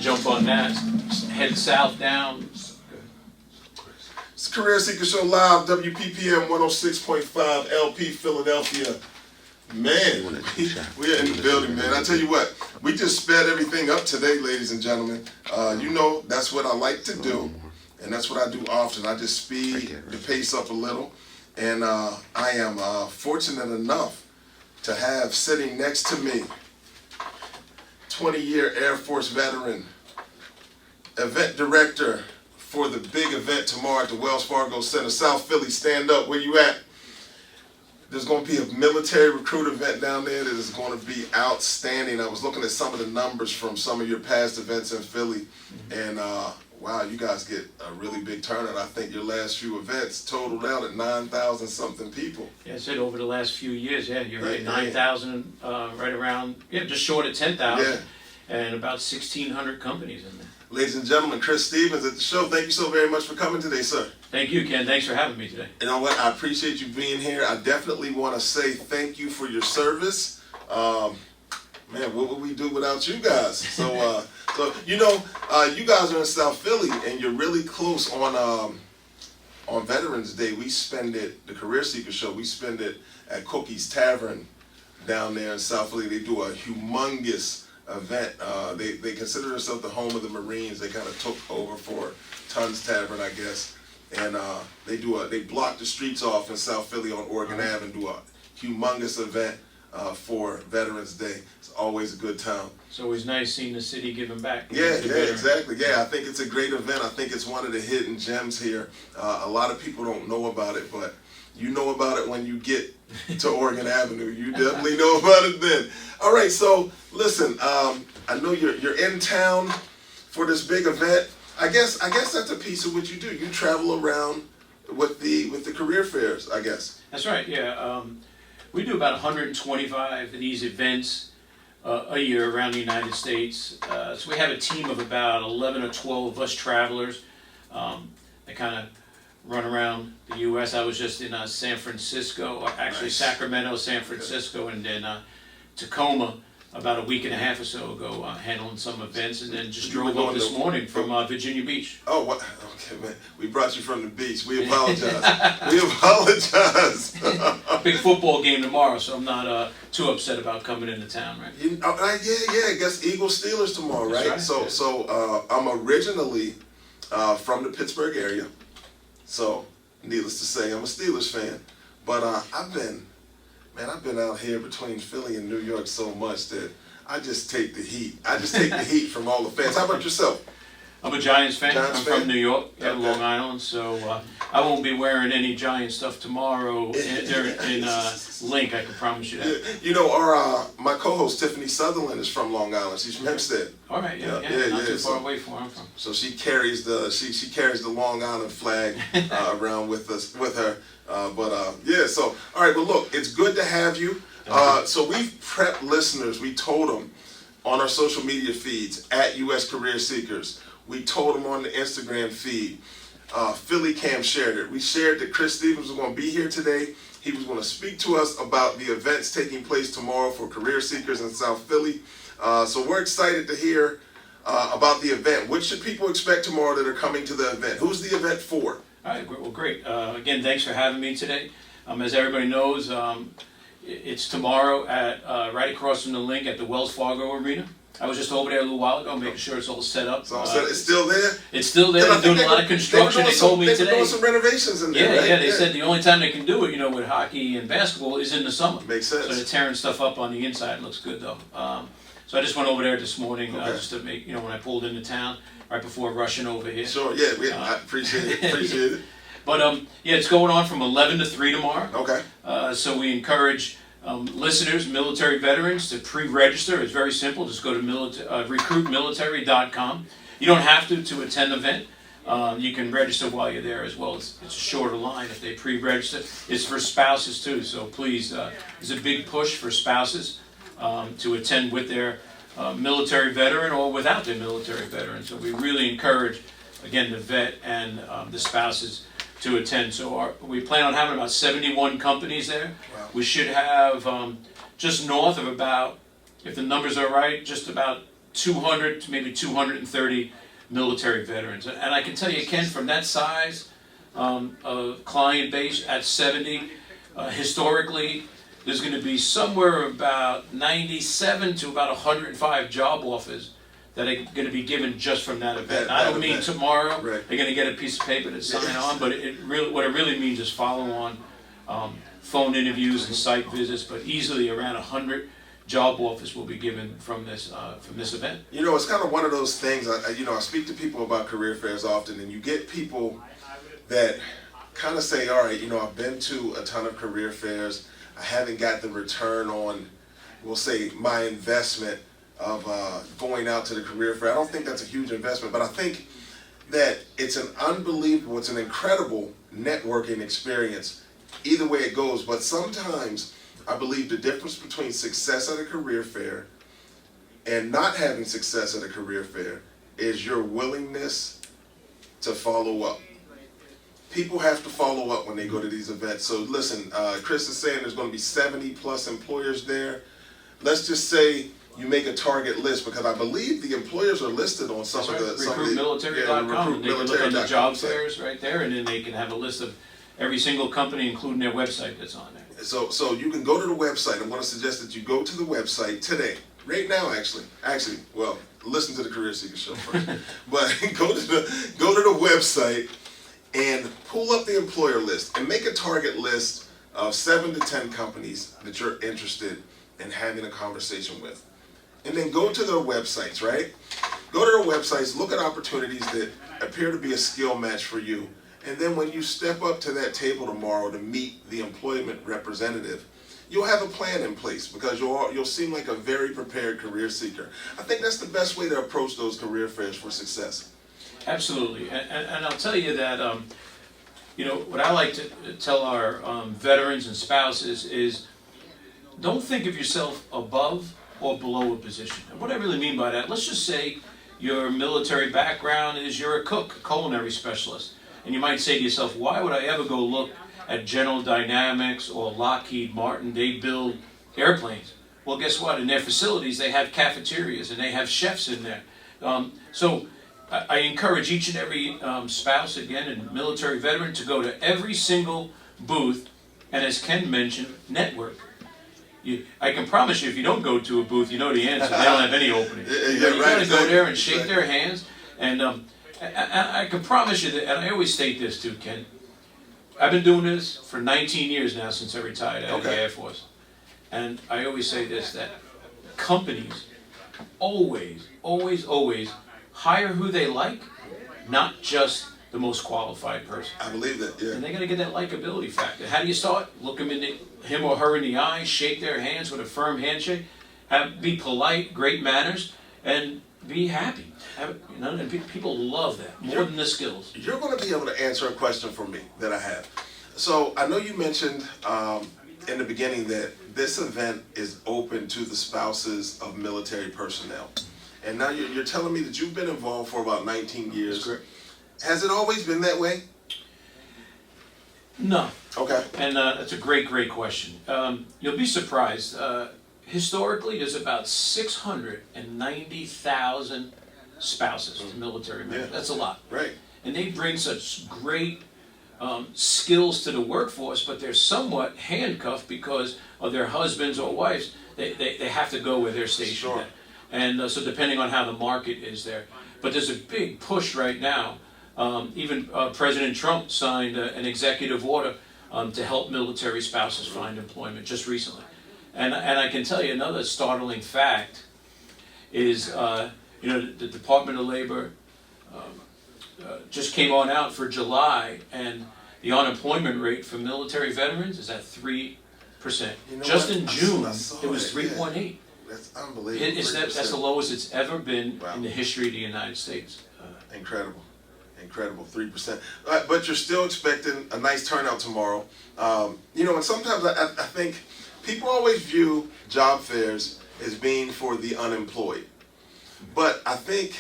Jump on that, head south down. It's Career Seeker Show live, WPPM 106.5 LP Philadelphia. Man, we are in the building, man. I tell you what, we just sped everything up today, ladies and gentlemen. You know, that's what I like to do, and that's what I do often. I just speed the pace up a little, and I am fortunate enough to have sitting next to me 20-year Air Force veteran, event director for the big event tomorrow at the Wells Fargo Center, South Philly. Stand up, where you at? There's going to be a military recruit event down there that is going to be outstanding. I was looking at some of the numbers from some of your past events in Philly, and wow, you guys get a really big turnout. I think your last few events totaled out at 9,000 something people. Yeah, I said over the last few years, yeah, you're right, 9,000, right around, just short of 10,000, and about 1,600 companies in there. Ladies and gentlemen, Chris Stevens at the show. Thank you so very much for coming today, sir. Thank you, Ken. Thanks for having me today. You know what? I appreciate you being here. I definitely want to say thank you for your service. Man, what would we do without you guys? So, you know, you guys are in South Philly, and you're really close on Veterans Day. We spend it, the Career Seeker Show, we spend it at Cookie's Tavern down there in South Philly. They do a humongous event. They consider themselves the home of the Marines. They kind of took over for Tons Tavern, I guess, and they block the streets off in South Philly on Oregon Ave and do a humongous event for Veterans Day. It's always a good time. It's always nice seeing the city giving back. Yeah, exactly. Yeah, I think it's a great event. I think it's one of the hidden gems here. A lot of people don't know about it, but you know about it when you get to Oregon Avenue. You definitely know about it then. All right, so listen, I know you're in town for this big event. I guess that's a piece of what you do. You travel around with the career fairs, I guess. That's right. Yeah, we do about 125 of these events a year around the United States. So we have a team of about 11 or 12 of us travelers that kind of run around the U.S. I was just in San Francisco, or actually nice. Sacramento, San Francisco, and then Tacoma about a week and a half or so ago, handling some events, and then just drove up this morning from Virginia Beach. Oh, what? Okay, man. We brought you from the beach. We apologize. We apologize. Big football game tomorrow, so I'm not too upset about coming into town, right? Yeah. I guess Eagles Steelers tomorrow, right? Right. So I'm originally from the Pittsburgh area. So, needless to say, I'm a Steelers fan. But I've been out here between Philly and New York so much that I just take the heat. I just take the heat from all the fans. How about yourself? I'm a Giants fan. I'm from New York, okay. Long Island, so I won't be wearing any Giant stuff tomorrow in Link, I can promise you that. You know, my co-host Tiffany Sutherland is from Long Island. She's from Hempstead. All right, not too far away from where I'm from. So she carries the Long Island flag around with her. So all right. Well, look, it's good to have you. So we've prepped listeners. We told them on our social media feeds at US Career Seekers. We told them on the Instagram feed. Philly Cam shared it. We shared that Chris Stevens was going to be here today. He was going to speak to us about the events taking place tomorrow for career seekers in South Philly. So we're excited to hear about the event. What should people expect tomorrow that are coming to the event? Who's the event for? All right, well, great. Again, thanks for having me today. As everybody knows, it's tomorrow at right across from the Link at the Wells Fargo Arena. I was just over there a little while ago, making sure it's all set up. It's all set. It's still there? It's still there. They're doing a lot of construction. They told me today. They're doing some renovations in there, right? Yeah, they said the only time they can do it, with hockey and basketball is in the summer. Makes sense. So they're tearing stuff up on the inside. It looks good, though. So I just went over there this morning just to make, when I pulled into town, right before rushing over here. Sure, yeah, I appreciate it. But, it's going on from 11 to 3 tomorrow. Okay. So we encourage listeners, military veterans, to pre-register. It's very simple. Just go to recruitmilitary.com. You don't have to attend the event. You can register while you're there as well. It's a shorter line if they pre-register. It's for spouses too, so please, there's a big push for spouses to attend with their military veteran or without their military veteran. So we really encourage, again, the vet and the spouses to attend. So we plan on having about 71 companies there. Wow. We should have just north of about, if the numbers are right, just about 200 to maybe 230 military veterans. And I can tell you, Ken, from that size client base at 70, historically, there's going to be somewhere about 97 to about 105 job offers that are going to be given just from that event. I don't mean tomorrow they're going to get a piece of paper to sign on, but what it really means is follow-on phone interviews and site visits, but easily around 100 job offers will be given from this event. You know, it's kind of one of those things. I speak to people about career fairs often, and you get people that kind of say, all right, I've been to a ton of career fairs. I haven't got the return on, we'll say, my investment of going out to the career fair. I don't think that's a huge investment, but I think that it's an incredible networking experience, either way it goes. But sometimes I believe the difference between success at a career fair and not having success at a career fair is your willingness to follow up. People have to follow up when they go to these events. So listen, Chris is saying there's going to be 70 plus employers there. Let's just say you make a target list, because I believe the employers are listed on some of the RecruitMilitary.com. They can look on the job fairs right there, and then they can have a list of every single company, including their website that's on there. So you can go to the website. I'm going to suggest that you go to the website today, right now. Actually, well, listen to the Career Seeker Show first, but go to the website and pull up the employer list and make a target list of 7 to 10 companies that you're interested in having a conversation with. And then go to their websites, right? Go to their websites, look at opportunities that appear to be a skill match for you. And then when you step up to that table tomorrow to meet the employment representative, you'll have a plan in place, because you'll seem like a very prepared career seeker. I think that's the best way to approach those career fairs for success. Absolutely, and I'll tell you that, what I like to tell our veterans and spouses is, don't think of yourself above or below a position. And what I really mean by that, let's just say your military background is you're a cook, a culinary specialist. And you might say to yourself, why would I ever go look at General Dynamics or Lockheed Martin? They build airplanes. Well, guess what? In their facilities, they have cafeterias and they have chefs in there. So I encourage each and every spouse, again, and military veteran to go to every single booth, and as Ken mentioned, network. I can promise you, if you don't go to a booth, you know the answer. They don't have any openings. You got to go there and shake their hands. And I can promise you that, and I always state this too, Ken. I've been doing this for 19 years now since I retired out of the Air Force. And I always say this, that companies always hire who they like, not just the most qualified person. I believe that, yeah. And they're going to get that likability factor. How do you start? Look him or her in the eye, shake their hands with a firm handshake, be polite, great manners, and be happy. And people love that more than the skills. You're going to be able to answer a question for me that I have. So I know you mentioned in the beginning that this event is open to the spouses of military personnel. And now you're telling me that you've been involved for about 19 years. That's correct. Has it always been that way? No. Okay. And that's a great question. You'll be surprised. Historically, there's about 690,000 spouses to military members. Yeah. That's a lot. Right. And they bring such great skills to the workforce, but they're somewhat handcuffed because of their husbands or wives. They have to go where they're stationed. Sure. At. And so depending on how the market is there. But there's a big push right now. Even President Trump signed an executive order to help military spouses find employment just recently. And I can tell you another startling fact is, the Department of Labor just came on out for July, and the unemployment rate for military veterans is at 3%. Just in June, it was 3.8. Yeah. That's unbelievable. That's the lowest it's ever been in the history of the United States. Incredible, 3%. But you're still expecting a nice turnout tomorrow. And sometimes I think people always view job fairs as being for the unemployed. But I think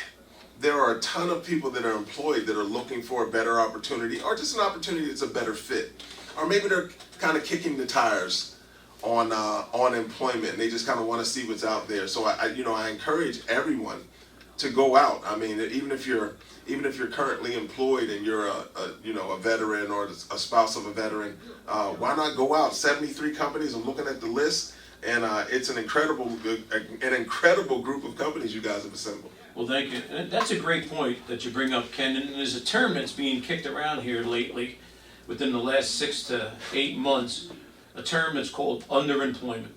there are a ton of people that are employed that are looking for a better opportunity, or just an opportunity that's a better fit. Or maybe they're kind of kicking the tires on employment, and they just kind of want to see what's out there. So I encourage everyone to go out. I mean, even if you're currently employed and you're a veteran or a spouse of a veteran, why not go out? 73 companies. I'm looking at the list, and it's an incredible group of companies you guys have assembled. Well, thank you. And that's a great point that you bring up, Ken. And there's a term that's being kicked around here lately, within the last 6 to 8 months, a term that's called underemployment.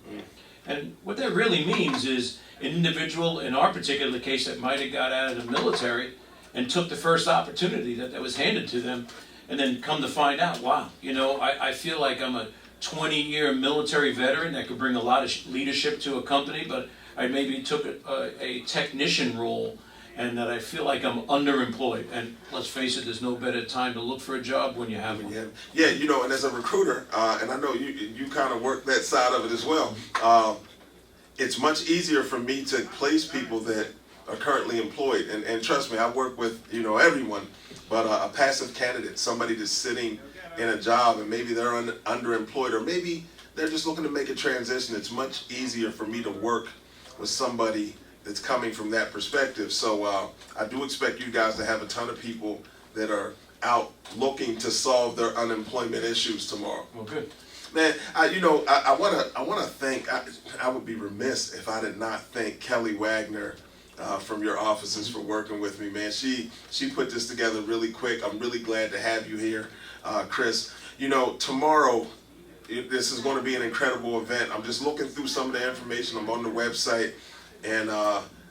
And what that really means is an individual, in our particular case, that might have got out of the military and took the first opportunity that was handed to them, and then come to find out, wow, I feel like I'm a 20-year military veteran that could bring a lot of leadership to a company, but I maybe took a technician role, and that I feel like I'm underemployed. And let's face it, there's no better time to look for a job when you have one. Yeah, and as a recruiter, and I know you kind of work that side of it as well, it's much easier for me to place people that are currently employed. And trust me, I work with, everyone, but a passive candidate, somebody that's sitting in a job and maybe they're underemployed, or maybe they're just looking to make a transition. It's much easier for me to work with somebody that's coming from that perspective. So I do expect you guys to have a ton of people that are out looking to solve their unemployment issues tomorrow. Well, good. Man, I want to thank. I would be remiss if I did not thank Kelly Wagner from your offices for working with me, man. She put this together really quick. I'm really glad to have you here, Chris. Tomorrow, this is going to be an incredible event. I'm just looking through some of the information. I'm on the website, and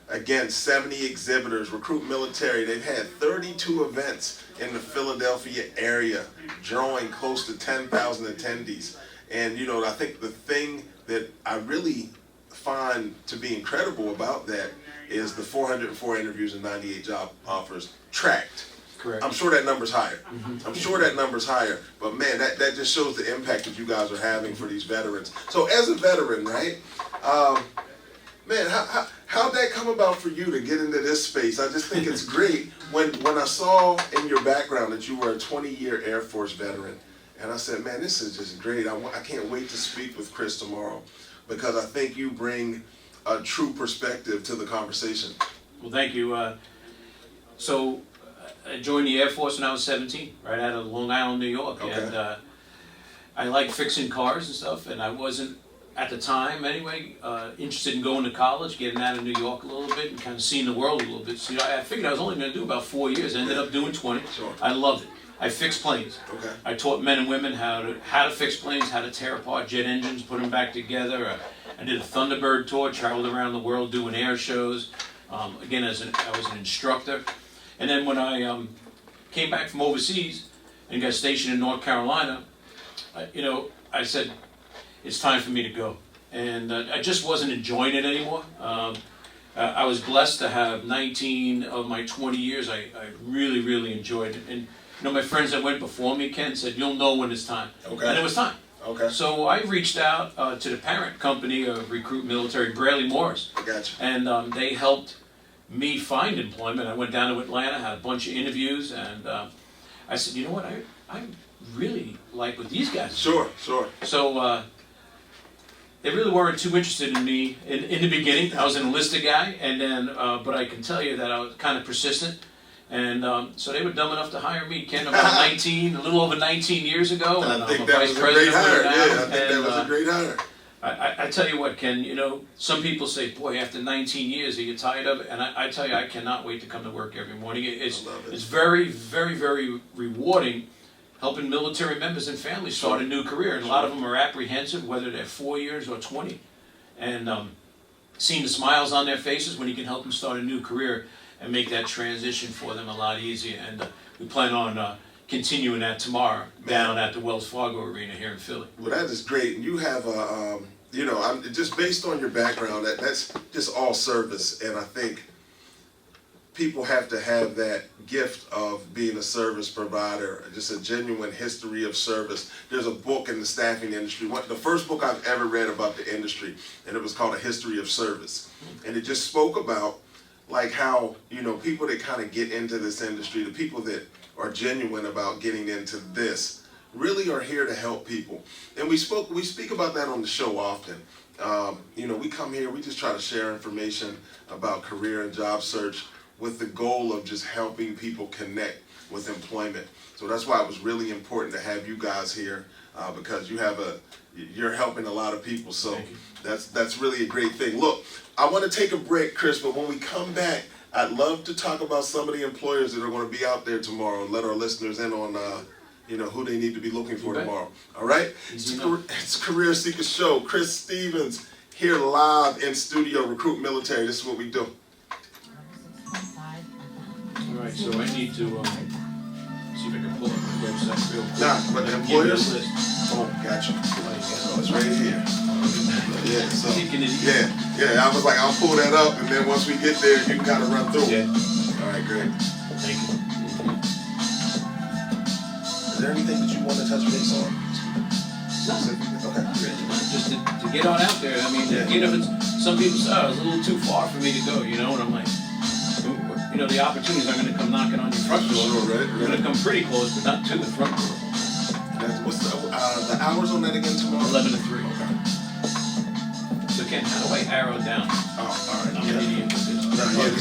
again, 70 exhibitors, Recruit Military. They've had 32 events in the Philadelphia area, drawing close to 10,000 attendees. And I think the thing that I really find to be incredible about that is the 404 interviews and 98 job offers tracked. Correct. I'm sure that number's higher. I'm sure that number's higher. But man, that just shows the impact that you guys are having for these veterans. So as a veteran, right, man, how'd that come about for you to get into this space? I just think it's great. When I saw in your background that you were a 20-year Air Force veteran, and I said, man, this is just great. I can't wait to speak with Chris tomorrow, because I think you bring a true perspective to the conversation. Well, thank you. So I joined the Air Force when I was 17, right out of Long Island, New York. Okay. And I like fixing cars and stuff, and I wasn't, at the time anyway, interested in going to college, getting out of New York a little bit and kind of seeing the world a little bit. So I figured I was only going to do about 4 years. I ended up doing 20. Sure. I loved it. I fixed planes. Okay. I taught men and women how to fix planes, how to tear apart jet engines, put them back together. I did a Thunderbird tour, traveled around the world doing air shows. Again, I was an instructor. And then when I came back from overseas and got stationed in North Carolina, I said, it's time for me to go. And I just wasn't enjoying it anymore. I was blessed to have 19 of my 20 years. I really, really enjoyed it. And my friends that went before me, Ken, said, you'll know when it's time. Okay. And it was time. Okay. So I reached out to the parent company of Recruit Military, Braley Morris. I got you. And they helped me find employment. I went down to Atlanta, had a bunch of interviews, and I said, you know what, I really like what these guys do. Sure. So they really weren't too interested in me in the beginning. I was an enlisted guy, and then, but I can tell you that I was kind of persistent. And so they were dumb enough to hire me, Ken, about a little over 19 years ago. And I think I'm that vice was a great president hire. now. Yeah, I think that was a great hire. I tell you what, Ken, some people say, boy, after 19 years, are you tired of it? And I tell you, I cannot wait to come to work every morning. It's very, very, very rewarding helping military members and families start a new career. And a lot of them are apprehensive, whether they're 4 years or 20. And seeing the smiles on their faces when you can help them start a new career and make that transition for them a lot easier. And we plan on continuing that tomorrow down at the Wells Fargo Arena here in Philly. Well, that is great. And you have I'm just based on your background, that's just all service. And I think people have to have that gift of being a service provider, just a genuine history of service. There's a book in the staffing industry, the first book I've ever read about the industry, and it was called A History of Service. And it just spoke about like how, people that kind of get into this industry, the people that are genuine about getting into this, really are here to help people. And we speak about that on the show often. We come here, we just try to share information about career and job search with the goal of just helping people connect with employment. So that's why it was really important to have you guys here, because you're helping a lot of people. So that's really a great thing. Look, I want to take a break, Chris, but when we come back, I'd love to talk about some of the employers that are going to be out there tomorrow and let our listeners in on who they need to be looking for tomorrow. All right? It's Career Seeker Show. Chris Stevens here live in studio, Recruit Military. This is what we do. All right, so I need to see if I can pull up my website real quick. Nah, but the Give you a employers. list. Oh, gotcha. So it's right here. Yeah, so Taking it easy. yeah. I was like, I'll pull that up, and then once we get there, you can kind of run through. Yeah. All right, great. Thank you. Is there anything that you want to touch base on? Okay. Just to get on out there. I mean, some people say, oh, it's a little too far for me to go, and I'm like, the opportunities aren't going to come knocking on your front door. Sure, right. They're going to come pretty close, but not to the front door. What's the hours on that again tomorrow? 11 to 3. Okay. So Ken, how do I arrow down? Oh, all right. I'm an idiot with this.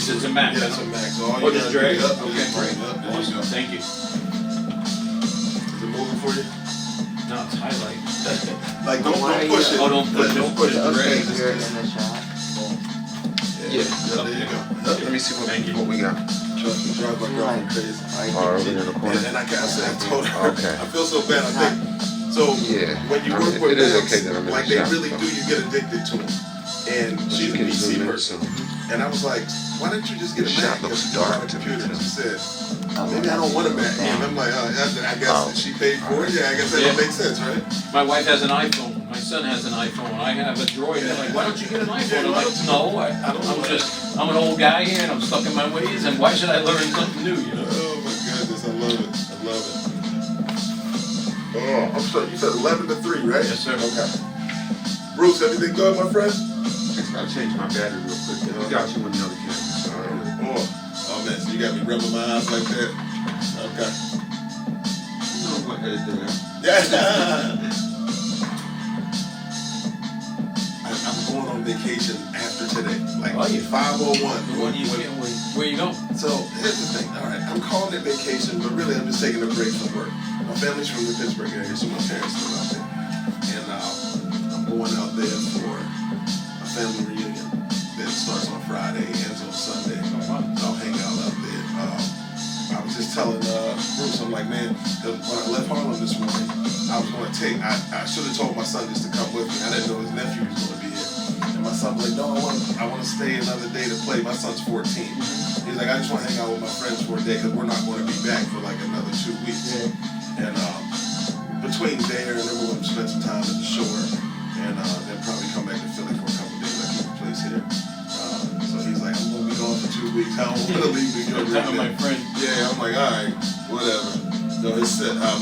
This It's a max. Yeah, it's a max. So all Oh, you just gotta drag? do is Okay, great. Up, there you Awesome. go. Thank you. Is it moving for you? No, it's highlight. Like, don't push it. Oh, don't push it. Don't push it. Okay. Just Here in the shot. Yeah, there you go. Let me see what we got. Trust me, drive my girlfriend crazy. Far over in the corner. And like I said, I told her, Okay. I feel so bad. I think, so Yeah. when you I mean, work if with it is Max, okay that I'm in like the they shop, really so. do, you get addicted to them. And she's a can PC zoom in person. some. And I was like, why don't you just get a The Mac? shop looks Because you don't have dark a to me, computer. too. She said, maybe I don't want a Mac. And I'm like, I guess Oh. she paid for it. Yeah, I guess that Yeah. makes sense, right? My wife has an iPhone. My son has an iPhone. I have a Droid. They're like, why don't you get an iPhone? I'm like, no, I'm an old guy here and I'm stuck in my ways. And why should I learn something new? Oh my goodness, I love it. I love it. Oh, I'm sorry. You said 11 to 3, right? Yes, sir. Okay. Bruce, everything good, my friend? Just gotta change my battery real quick. We got you on the other camera. Oh man, so you got me rubbing my eyes like that? Okay. No, go ahead and do that. Yeah. I'm going on vacation after today. Like Oh, yeah. 5:01. Where you going? So here's the thing. All right, I'm calling it vacation, but really I'm just taking a break from work. My family's from the Pittsburgh area, so my parents live out there. And I'm going out there for a family reunion that starts on Friday, ends on Sunday. So I'll hang out there. I was just telling Bruce, I'm like, man, 'cause when I left Harlem this morning, I was going to I should have told my son just to come with me. I didn't know his nephew was going to be here. And my son was like, no, I want to stay another day to play. My son's 14. He's like, I just want to hang out with my friends for a day because we're not going to be back for like another 2 weeks. And between there and then we're going to spend some time at the shore and then probably come back to Philly for a couple of days. I keep a place here. So he's like, I'm going to be gone for 2 weeks. I don't want to leave New York right My now. friend. Yeah, I'm like, all right, whatever. So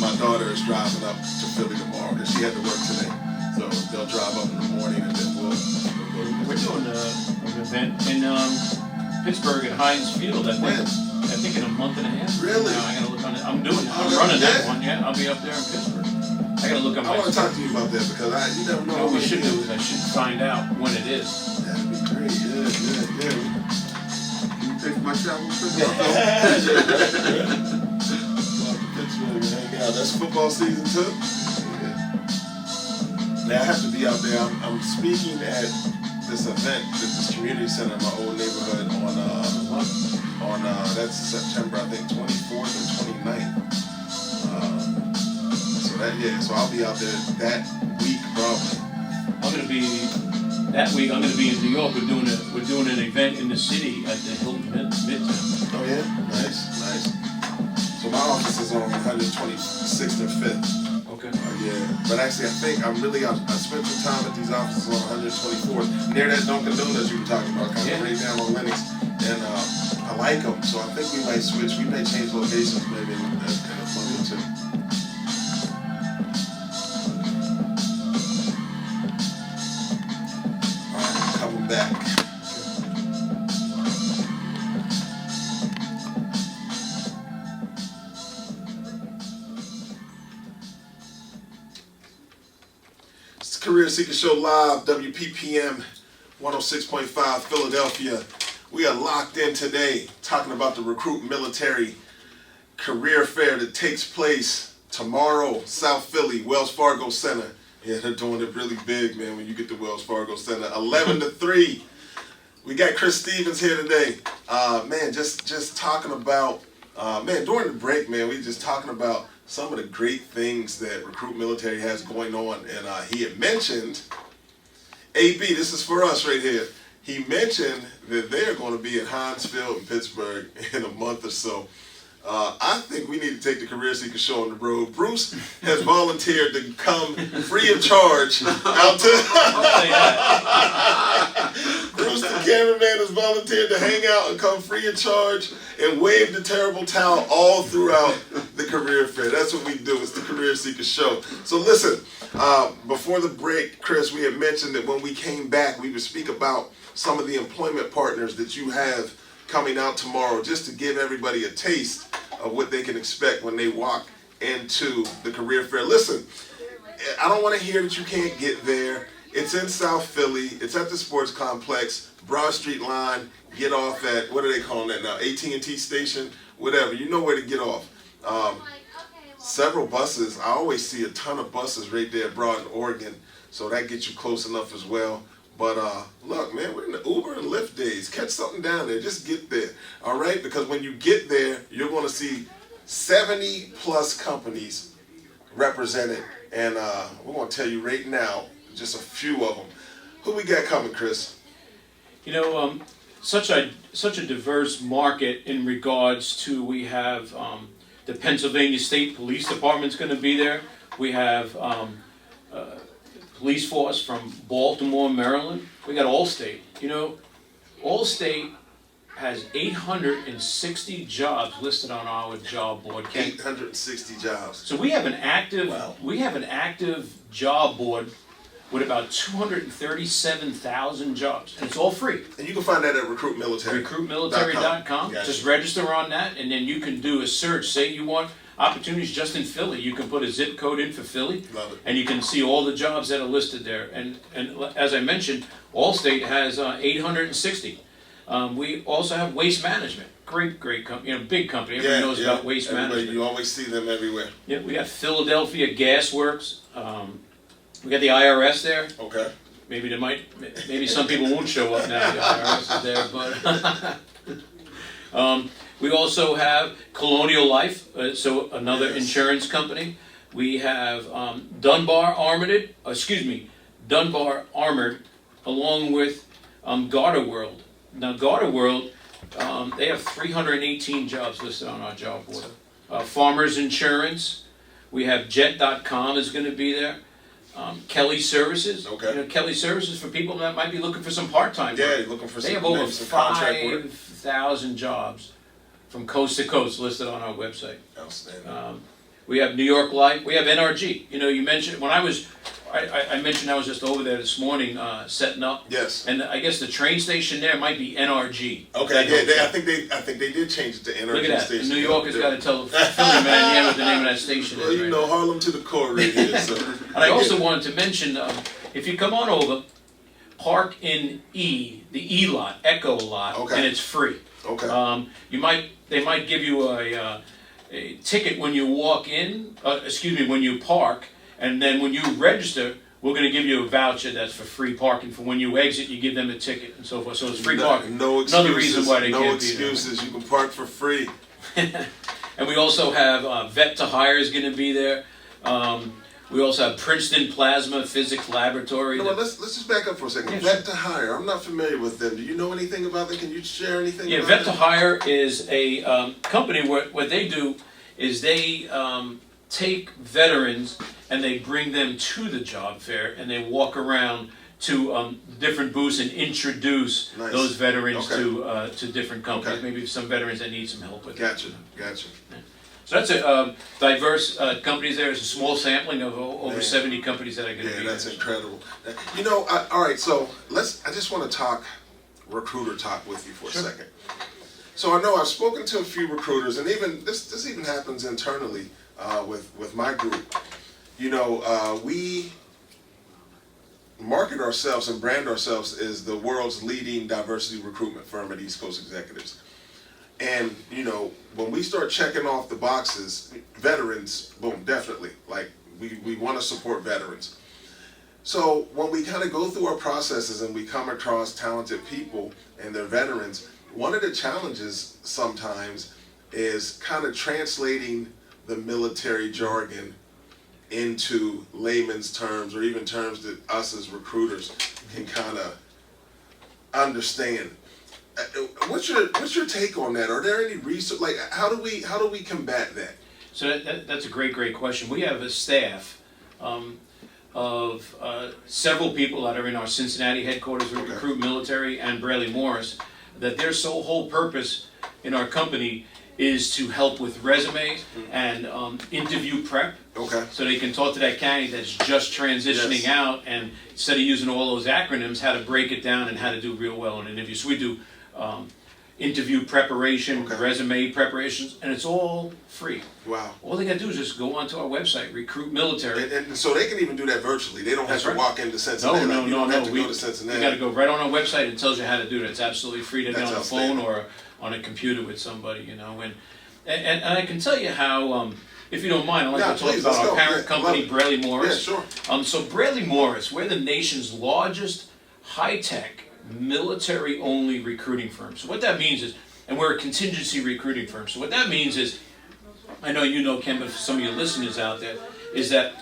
my daughter is driving up to Philly tomorrow because she had to work today. So they'll drive up in the morning and then we'll We're doing an event in Pittsburgh at Heinz Field. I think in a month and a half. Really? Now, I gotta look on it. I'm doing it. Oh, I'm running that yeah? one. Yeah, I'll be up there in Pittsburgh. I gotta look on I my. want to talk to you about that because you never know. What we should do is I should find out when it is. That'd be great. Yeah. Can you pay for my travel? Pittsburgh and hang out. That's football season too. Now I have to be out there. I'm speaking at this event at this community center in my old neighborhood on that's September I think 24th and 29th. So I'll be out there that week probably. I'm gonna be in New York. We're doing an event in the city at the Hilton Midtown. Oh yeah, nice. So my office is on 126th and 5th. Okay. Yeah, but actually I think I spent some time at these offices on 124th, near that Dunkin' Donuts you were talking about, kind of right down on Lennox, and I like them, so I think we might switch, we may change locations maybe in a month or two. Alright, I'm coming back. Career Seeker Show live, WPPM 106.5 Philadelphia. We are locked in today talking about the Recruit Military Career Fair that takes place tomorrow, South Philly, Wells Fargo Center. Yeah, they're doing it really big, man, when you get to Wells Fargo Center. 11 to 3. We got Chris Stevens here today. Man, just talking about, during the break, man, we just talking about some of the great things that Recruit Military has going on. And he had mentioned, AB, this is for us right here. He mentioned that they're going to be at Heinz Field in Pittsburgh in a month or so. I think we need to take the Career Seeker Show on the road. Bruce has volunteered to come free of charge out to... Bruce, the cameraman, has volunteered to hang out and come free of charge and wave the terrible towel all throughout the career fair. That's what we do. It's the Career Seeker Show. So listen, before the break, Chris, we had mentioned that when we came back, we would speak about some of the employment partners that you have coming out tomorrow, just to give everybody a taste of what they can expect when they walk into the career fair. Listen, I don't want to hear that you can't get there. It's in South Philly. It's at the sports complex, Broad Street line. Get off at, what are they calling that now? AT&T station? Whatever. You know where to get off. Several buses. I always see a ton of buses right there, Broad in Oregon. So that gets you close enough as well. But look, man, we're in the Uber and Lyft days. Catch something down there. Just get there, all right? Because when you get there, you're going to see 70-plus companies represented. And we're going to tell you right now, just a few of them. Who we got coming, Chris? You know, such a diverse market in regards to, we have the Pennsylvania State Police Department's going to be there. We have police force from Baltimore, Maryland. We got Allstate. You know, Allstate has 860 jobs listed on our job board. 860 jobs. So we have an active job board with about 237,000 jobs, and it's all free. And you can find that at recruitmilitary. Recruitmilitary.com. Gotcha. Just register on that, and then you can do a search. Say you want opportunities just in Philly. You can put a zip code in for Philly, Love it. and you can see all the jobs that are listed there. And as I mentioned, Allstate has 860. We also have Waste Management. Great company. You know, big company. Everybody knows about Waste Management. You always see them everywhere. Yeah, we got Philadelphia Gas Works. We got the IRS there. Okay. Maybe some people won't show up now. The IRS is there, but we also have Colonial Life, so another insurance company. We have Dunbar Armored, along with Garda World. Now, Garda World, they have 318 jobs listed on our job board. Farmers Insurance, we have Jet.com is going to be there. Kelly Services. Okay. You know, Kelly Services for people that might be looking for some part-time Yeah, work. you're looking for They some, have over some contract work. 5,000 jobs from coast to coast listed on our website. Outstanding. We have New York Life. We have NRG. You know, you mentioned when I mentioned I was just over there this morning setting up. Yes. And I guess the train station there might be NRG. Okay. Yeah. I think they did change it to NRG Look at that. station. New York has got to tell the Philly man, yeah, what the name of that station Well, is. you right know, now. Harlem to the core right here. So. And I also wanted to mention, if you come on over, park in the E lot, Echo lot, Okay. and it's free. Okay. They might give you a ticket when you walk in, when you park, and then when you register, we're going to give you a voucher that's for free parking. For when you exit, you give them a ticket and so forth. So it's free parking. No excuses. Another reason why they no can't excuses. You can park for free. And we also have Vet to Hire is going to be there. We also have Princeton Plasma Physics Laboratory. No, let's just back up for a second. Yeah, Vet to Hire. I'm not familiar with them. Do you know anything about them? Can you share anything? Yeah, about Vet to them? Hire is a company where what they do is they take veterans and they bring them to the job fair and they walk around to different booths and introduce Nice. those veterans Okay. to different companies. Okay. Maybe some veterans that need some help with it. Gotcha. So that's a diverse companies there. It's a small sampling of over Man. 70 companies that are going to Yeah, be that's there. incredible. You know, all right. So I just want to talk recruiter talk with you for Sure. a second. So I know I've spoken to a few recruiters, and even this even happens internally with my group. You know, we market ourselves and brand ourselves as the world's leading diversity recruitment firm at East Coast Executives. And, you know, when we start checking off the boxes, veterans, boom, definitely. Like, we want to support veterans. So when we kind of go through our processes and we come across talented people and they're veterans, one of the challenges sometimes is kind of translating the military jargon into layman's terms, or even terms that us as recruiters can kind of understand. What's your take on that? Are there any research? Like, how do we combat that? So that's a great question. We have a staff of several people that are in our Cincinnati headquarters with Recruit Military and Braley Morris, that their whole purpose in our company is to help with resumes and interview prep. Okay. So they can talk to that candidate that's just transitioning out, and instead of using all those acronyms, how to break it down and how to do real well in an interview. So we do interview preparation, resume preparations, and it's all free. Wow. All they gotta do is just go onto our website, Recruit Military. And so they can even do that virtually. They don't have to walk into No, Cincinnati. You don't have to go to You Cincinnati. gotta go right on our website. It tells you how to do it. It's absolutely free to do That's on a phone or on a computer with somebody, you know. And I can tell you how, if you don't mind, I'd like to talk about our parent company, Braley Morris. Yeah, sure. So Braley Morris, we're the nation's largest high-tech, military-only recruiting firm. So what that means is, and we're a contingency recruiting firm. So what that means is, I know you know, Ken, but for some of your listeners out there, is that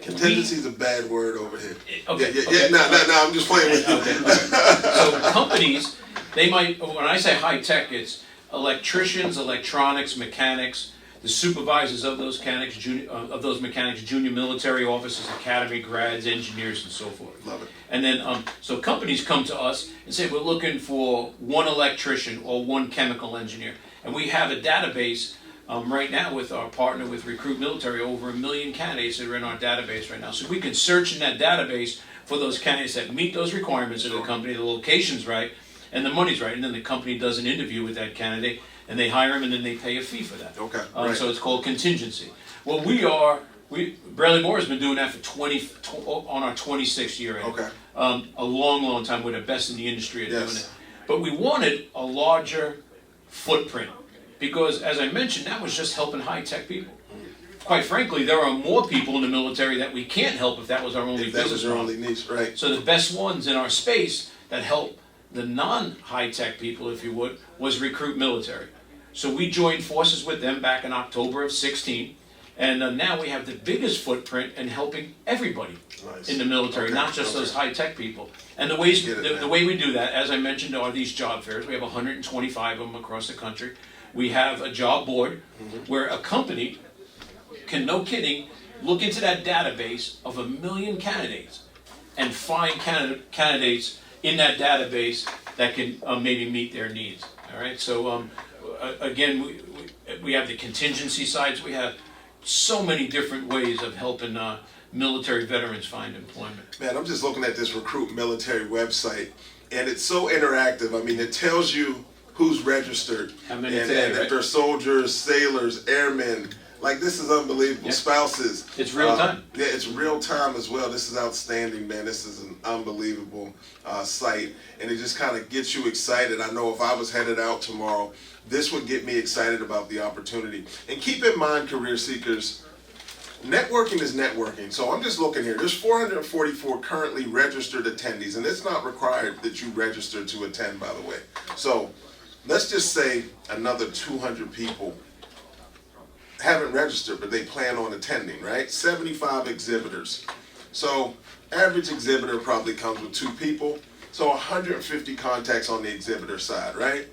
contingency is a bad word over here. Okay. No, I'm just playing with you. Okay. So companies, they might, when I say high-tech, it's electricians, electronics, mechanics, the supervisors of those mechanics, junior military officers, academy grads, engineers, and so forth. Love it. And then, so companies come to us and say, we're looking for one electrician or one chemical engineer. And we have a database right now with our partner with Recruit Military, over 1 million candidates that are in our database right now. So we can search in that database for those candidates that meet those requirements of the company, the location's right, and the money's right. And then the company does an interview with that candidate, and they hire him, and then they pay a fee for that. Okay. Right. So it's called contingency. Well, Braley Moore has been doing that for on our 26th year. Okay. A long time. We're the best in the industry at doing Yes. it. But we wanted a larger footprint because, as I mentioned, that was just helping high-tech people. Quite frankly, there are more people in the military that we can't help if that was our only If that was business your model. only niche, right? So the best ones in our space that help the non-high-tech people, if you would, was Recruit Military. So we joined forces with them back in October of 16, and now we have the biggest footprint in helping everybody in the military, not just those high-tech people. And the way we do that, as I mentioned, are these job fairs. We have 125 of them across the country. We have a job board where a company can, no kidding, look into that database of 1 million candidates and find candidates in that database that can maybe meet their needs. All right, so again, we have the contingency sides. We have so many different ways of helping military veterans find employment. Man, I'm just looking at this Recruit Military website, and it's so interactive. I mean, it tells you who's registered, How many and today, if right? they're soldiers, sailors, airmen. Like, this is unbelievable. Yeah. Spouses. It's real time. Yeah, it's real time as well. This is outstanding, man. This is an unbelievable site, and it just kind of gets you excited. I know if I was headed out tomorrow, this would get me excited about the opportunity. And keep in mind, career seekers, networking is networking. So I'm just looking here. There's 444 currently registered attendees, and it's not required that you register to attend, by the way. So let's just say another 200 people haven't registered, but they plan on attending, right? 75 exhibitors. So average exhibitor probably comes with 2 people. So 150 contacts on the exhibitor side, right?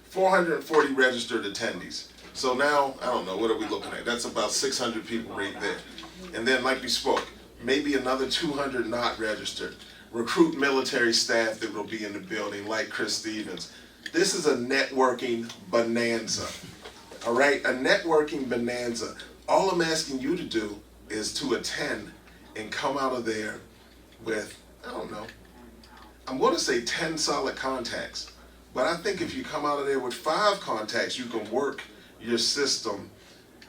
440 registered attendees. So now, I don't know, what are we looking at? That's about 600 people right there. And then, like we spoke, maybe another 200 not registered. Recruit military staff that will be in the building, like Chris Stevens. This is a networking bonanza. All right, a networking bonanza. All I'm asking you to do is to attend and come out of there with, I don't know, I'm going to say 10 solid contacts. But I think if you come out of there with 5 contacts, you can work your system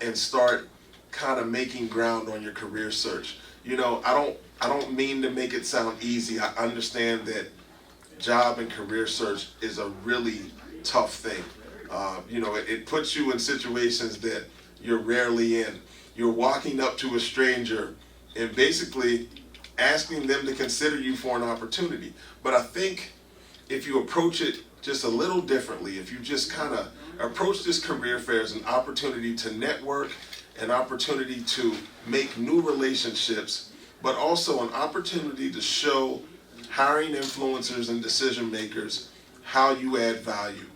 and start kind of making ground on your career search. You know, I I don't mean to make it sound easy. I understand that job and career search is a really tough thing. It puts you in situations that you're rarely in. You're walking up to a stranger and basically asking them to consider you for an opportunity. But I think if you approach it just a little differently, if you just kind of approach this career fair as an opportunity to network, an opportunity to make new relationships, but also an opportunity to show hiring influencers and decision makers how you add value.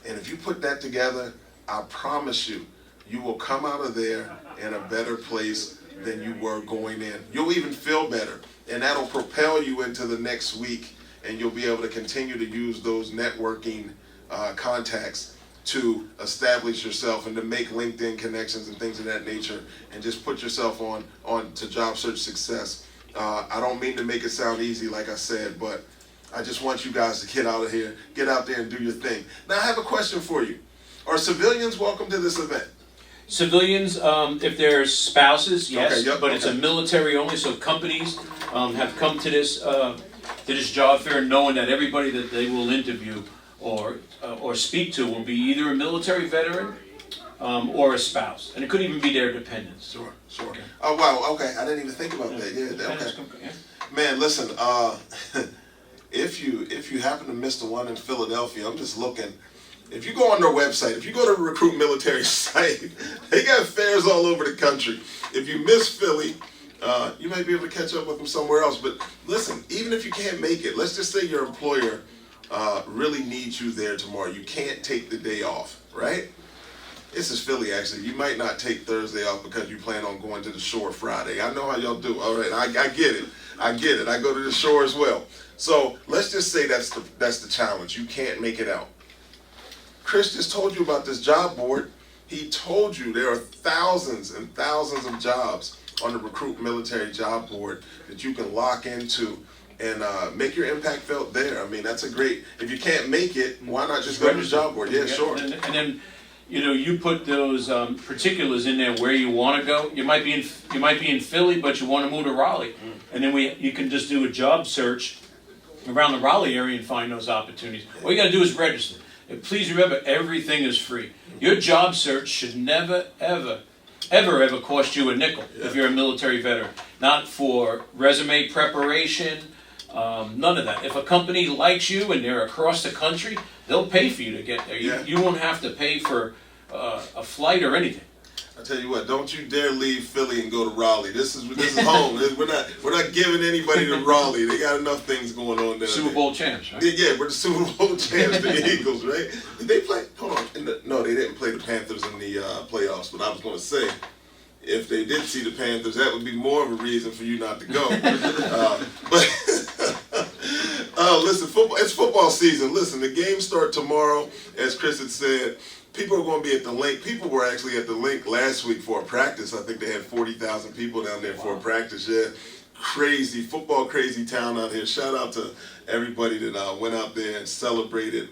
And if you put that together, I promise you, you will come out of there in a better place than you were going in. You'll even feel better, and that'll propel you into the next week, and you'll be able to continue to use those networking contacts to establish yourself and to make LinkedIn connections and things of that nature, and just put yourself on to job search success. I don't mean to make it sound easy, like I said, but I just want you guys to get out of here, get out there and do your thing. Now, I have a question for you. Are civilians welcome to this event? Civilians, if they're spouses, yes, Okay, yep, but it's a okay. military only, so companies have come to this job fair knowing that everybody that they will interview or speak to will be either a military veteran or a spouse, and it could even be their dependents. Sure. Okay. Oh, wow, okay. I didn't even think about that. Yeah, Dependents okay. yeah. Man, listen, if you happen to miss the one in Philadelphia, I'm just looking. If you go on their website, if you go to the Recruit Military site, they got fairs all over the country. If you miss Philly, you might be able to catch up with them somewhere else. But listen, even if you can't make it, let's just say your employer really needs you there tomorrow. You can't take the day off, right? This is Philly, actually. You might not take Thursday off because you plan on going to the shore Friday. I know how y'all do. All right, I get it. I go to the shore as well. So let's just say that's the challenge. You can't make it out. Chris just told you about this job board. He told you there are thousands and thousands of jobs on the Recruit Military job board that you can lock into and make your impact felt there. I mean, that's a great, if you can't make it, why not just go to the job board? Yeah, sure. And then you put those particulars in there where you want to go. You might be in Philly, but you want to move to Raleigh, and then you can just do a job search around the Raleigh area and find those opportunities. All you got to do is register. And please remember, everything is free. Your job search should never, ever cost you a nickel if you're a military veteran. Not for resume preparation, none of that. If a company likes you and they're across the country, they'll pay for you to get there. You won't have to pay for a flight or anything. I tell you what, don't you dare leave Philly and go to Raleigh. This is home. We're not giving anybody to Raleigh. They got enough things going on there. Super Bowl champs, right? Yeah, we're the Super Bowl champs, the Eagles, right? Did they play? Hold on. No, they didn't play the Panthers in the playoffs. But I was going to say, if they did see the Panthers, that would be more of a reason for you not to go. Listen, football. It's football season. Listen, the games start tomorrow, as Chris had said. People are going to be at the link. People were actually at the link last week for a practice. I think they had 40,000 people down there for a practice. Yeah, crazy football, crazy town out here. Shout out to everybody that went out there and celebrated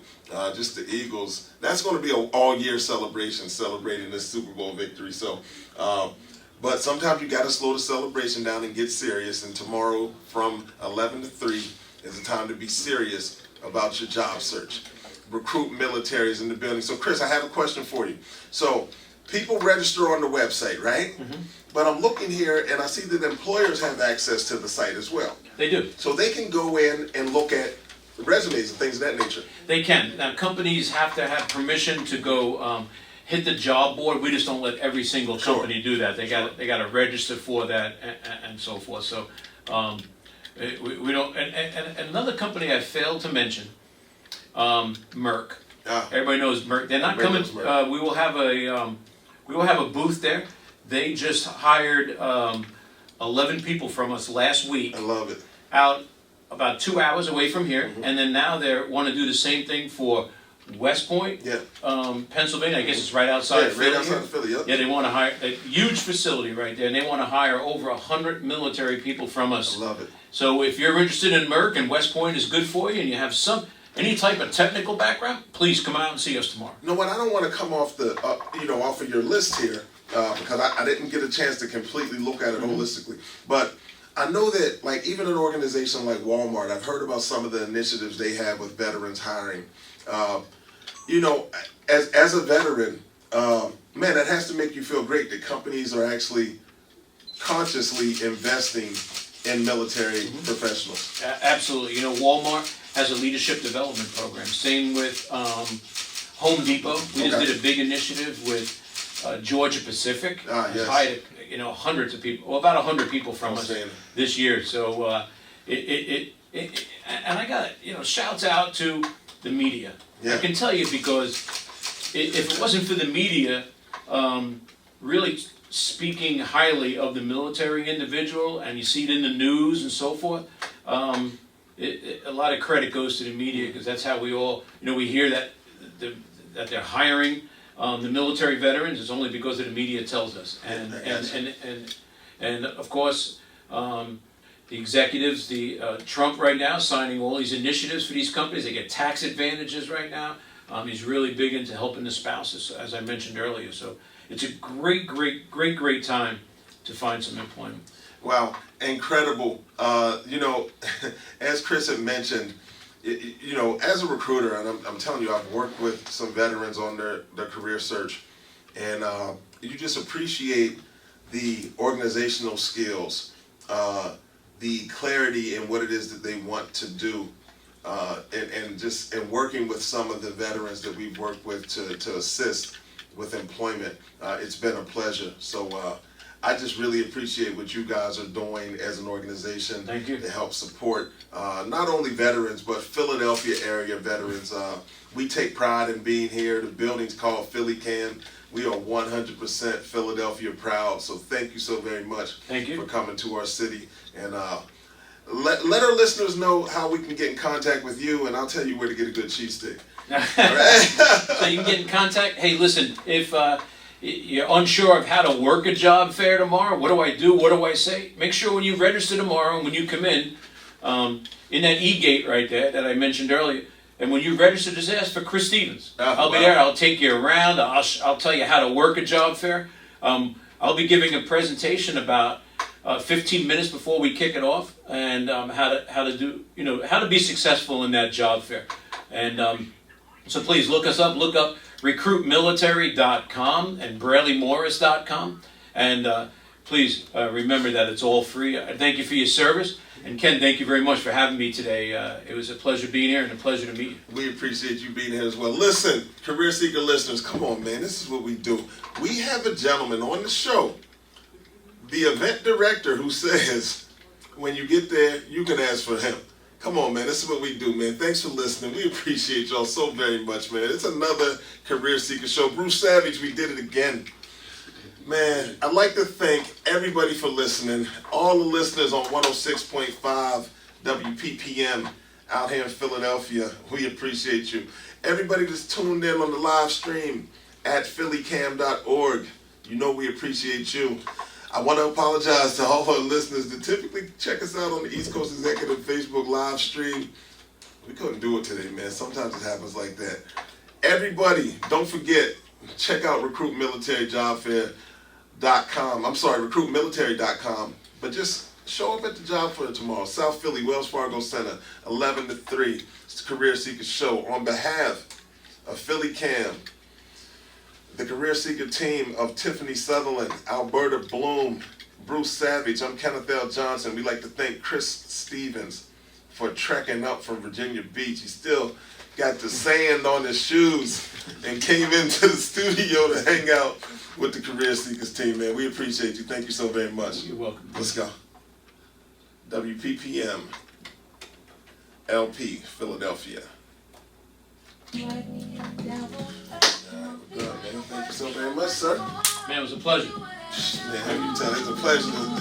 just the Eagles. That's going to be an all-year celebration, celebrating this Super Bowl victory. So, but sometimes you got to slow the celebration down and get serious. And tomorrow, from 11 to 3, is the time to be serious about your job search. Recruit Military is in the building. So, Chris, I have a question for you. So, people register on the website, right? Mm-hmm. But I'm looking here, and I see that employers have access to the site as well. They do. So they can go in and look at resumes and things of that nature. They can. Now, companies have to have permission to go hit the job board. We just don't let every single company do that. They got to register for that and so forth. So we don't. And another company I failed to mention. Merck. Everybody knows Merck. They're not coming. We will have a booth there. They just hired 11 people from us last week. I love it. Out about 2 hours away from here, and then now they want to do the same thing for West Point, Pennsylvania. I guess it's right outside of Philly. Right outside of Philly. Yep. Yeah, they want to hire a huge facility right there, and they want to hire over 100 military people from us. I love it. So if you're interested in Merck and West Point is good for you, and you have any type of technical background, please come out and see us tomorrow. You know what? I don't want to come off the off of your list here because I didn't get a chance to completely look at it holistically. But I know that, like, even an organization like Walmart, I've heard about some of the initiatives they have with veterans hiring. You know, as a veteran, man, that has to make you feel great that companies are actually consciously investing in military professionals. Absolutely. You know, Walmart has a leadership development program. Same with Home Depot. We just Okay. did a big initiative with Georgia Pacific. Yes. Hired, you know, hundreds of people, well, about 100 people from us Outstanding. this year. So and I got, you know, shouts out to the media. Yeah. I can tell you because if it wasn't for the media really speaking highly of the military individual, and you see it in the news and so forth, a lot of credit goes to the media, because that's how we all, you know, we hear that that they're hiring the military veterans. It's only because of the media tells us, and of course the executives, the Trump right now signing all these initiatives for these companies. They get tax advantages right now. He's really big into helping the spouses, as I mentioned earlier. So it's a great time to find some employment. Wow, incredible. You know, as Chris had mentioned, you know, as a recruiter, and I'm telling you, I've worked with some veterans on their career search, and you just appreciate the organizational skills, the clarity in what it is that they want to do, and working with some of the veterans that we've worked with to assist with employment. It's been a pleasure. So I just really appreciate what you guys are doing as an organization. Thank you. To help support not only veterans, but Philadelphia area veterans. We take pride in being here. The building's called Philly Cam. We are 100% Philadelphia proud. So thank you so very much. Thank you. For coming to our city. And let our listeners know how we can get in contact with you, and I'll tell you where to get a good cheesesteak. So you can get in contact. Hey, listen, if you're unsure of how to work a job fair tomorrow, what do I do? What do I say? Make sure when you register tomorrow, and when you come in that E-gate right there that I mentioned earlier, and when you register, just ask for Chris Stevens. I'll be there. I'll take you around. I'll tell you how to work a job fair. I'll be giving a presentation about 15 minutes before we kick it off, and how to do, you know, how to be successful in that job fair. And so please look us up. Look up recruitmilitary.com and BradleyMorris.com, and please remember that it's all free. Thank you for your service, and Ken, thank you very much for having me today. It was a pleasure being here and a pleasure to meet you. We appreciate you being here as well. Listen, Career Seeker listeners, come on, man. This is what we do. We have a gentleman on the show, the event director, who says when you get there, you can ask for him. Come on, man. This is what we do, man. Thanks for listening. We appreciate y'all so very much, man. It's another Career Seeker show. Bruce Savage, we did it again. Man, I'd like to thank everybody for listening. All the listeners on 106.5 WPPM out here in Philadelphia, we appreciate you. Everybody that's tuned in on the live stream at phillycam.org, you know we appreciate you. I want to apologize to all our listeners that typically check us out on the East Coast Executive Facebook live stream. We couldn't do it today, man. Sometimes it happens like that. Everybody, don't forget, check out recruitmilitary.com, but just show up at the job fair tomorrow. South Philly, Wells Fargo Center, 11 to 3. It's the Career Seeker Show. On behalf of Philly Cam, the Career Seeker team of Tiffany Sutherland, Alberta Bloom, Bruce Savage, I'm Kenneth L. Johnson. We'd like to thank Chris Stevens for trekking up from Virginia Beach. He still got the sand on his shoes and came into the studio to hang out with the Career Seekers team, man. We appreciate you. Thank you so very much. You're welcome. Let's go. WPPM, LP, Philadelphia. All right, we're good, man. Thank you so very much, sir. Man, it was a pleasure. Man, how you tell? It's a pleasure to